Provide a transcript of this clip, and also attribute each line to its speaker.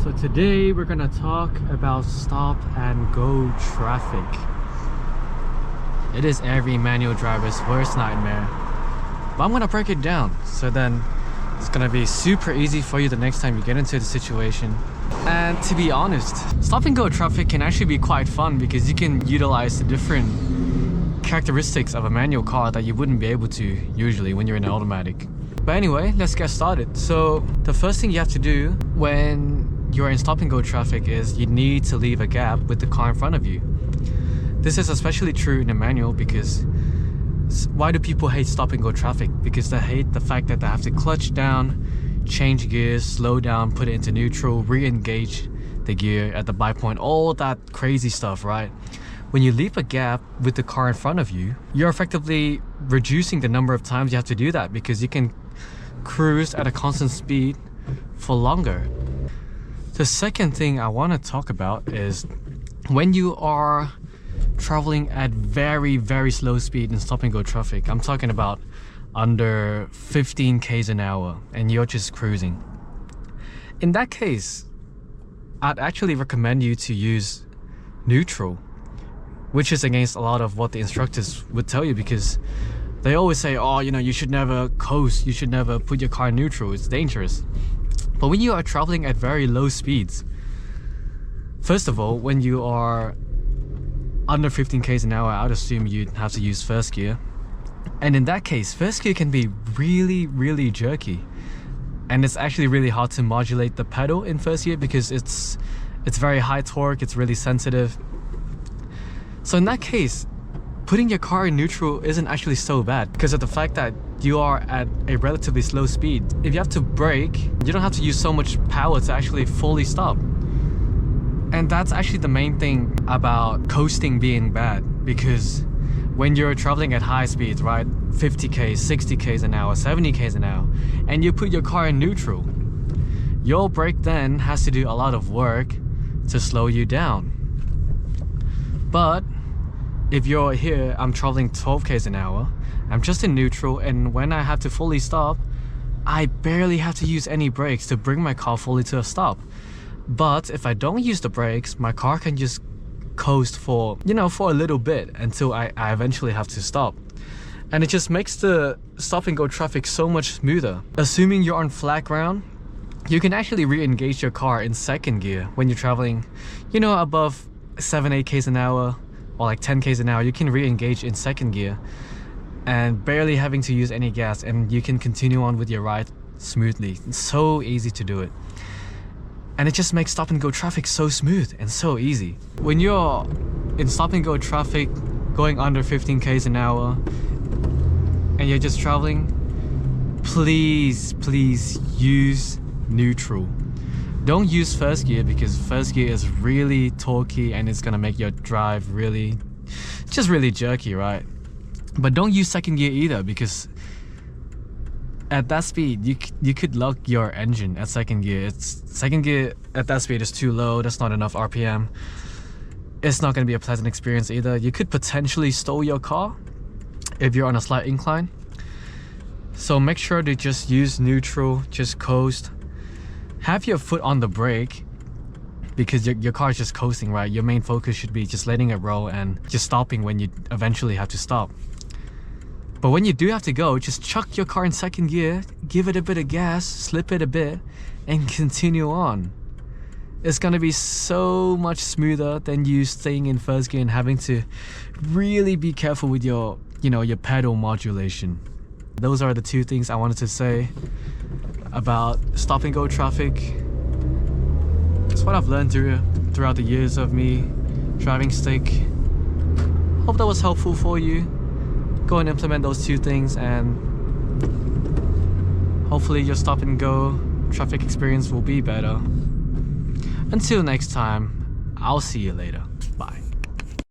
Speaker 1: So today we're gonna talk about stop and go traffic. It is every manual driver's worst nightmare, but I'm gonna break it down so then it's gonna be super easy for you the next time you get into the situation. And to be honest, stop and go traffic can actually be quite fun because you can utilize the different characteristics of a manual car that you wouldn't be able to usually when you're in an automatic. But anyway, let's get started. So the first thing you have to do when you're in stop and go traffic is you need to leave a gap with the car in front of you. This is especially true in a manual because why do people hate stop and go traffic? Because they hate the fact that they have to clutch down, change gears, slow down, put it into neutral, re-engage the gear at the buy point, all that crazy stuff, right? When you leave a gap with the car in front of you, you're effectively reducing the number of times you have to do that because you can cruise at a constant speed for longer. The second thing I want to talk about is when you are traveling at very slow speed in stop and go traffic. I'm talking about under 15 k's an hour and you're just cruising. In that case, I'd actually recommend you to use neutral, which is against a lot of what the instructors would tell you because they always say, oh, you know, you should never coast, you should never put your car in neutral, it's dangerous. But when you are traveling at very low speeds, first of all, when you are under 15 k's an hour, I'd assume you'd have to use first gear. And in that case, first gear can be really jerky. And it's actually really hard to modulate the pedal in first gear because it's very high torque, it's really sensitive. So in that case, putting your car in neutral isn't actually so bad because of the fact that you are at a relatively slow speed. If you have to brake, you don't have to use so much power to actually fully stop. And that's actually the main thing about coasting being bad, because when you're traveling at high speeds, right, 50k, 60k's an hour, 70k's an hour, and you put your car in neutral, your brake then has to do a lot of work to slow you down. But if you're here, I'm traveling 12k's an hour, I'm just in neutral, and when I have to fully stop, I barely have to use any brakes to bring my car fully to a stop. But if I don't use the brakes, my car can just coast for, you know, for a little bit until I eventually have to stop. And it just makes the stop and go traffic so much smoother. Assuming you're on flat ground, you can actually re-engage your car in second gear when you're traveling, you know, above 7-8k's an hour or like 10k's an hour. You can re-engage in second gear and barely having to use any gas, and you can continue on with your ride smoothly. It's so easy to do it. And it just makes stop and go traffic so smooth and so easy. When you're in stop and go traffic going under 15k's an hour and you're just traveling, please use neutral. Don't use first gear because first gear is really torquey and it's gonna make your drive really jerky, right? But don't use second gear either because at that speed, you could lock your engine at second gear. Second gear at that speed is too low. That's not enough RPM. It's not going to be a pleasant experience either. You could potentially stall your car if you're on a slight incline. So make sure to just use neutral, just coast. Have your foot on the brake because your car is just coasting, right? Your main focus should be just letting it roll and just stopping when you eventually have to stop. But when you do have to go, just chuck your car in second gear, give it a bit of gas, slip it a bit, and continue on. It's gonna be so much smoother than you staying in first gear and having to really be careful with your pedal modulation. Those are the two things I wanted to say about stop and go traffic. It's what I've learned throughout the years of me driving stick. Hope that was helpful for you. Go and implement those two things and hopefully your stop and go traffic experience will be better. Until next time, I'll see you later.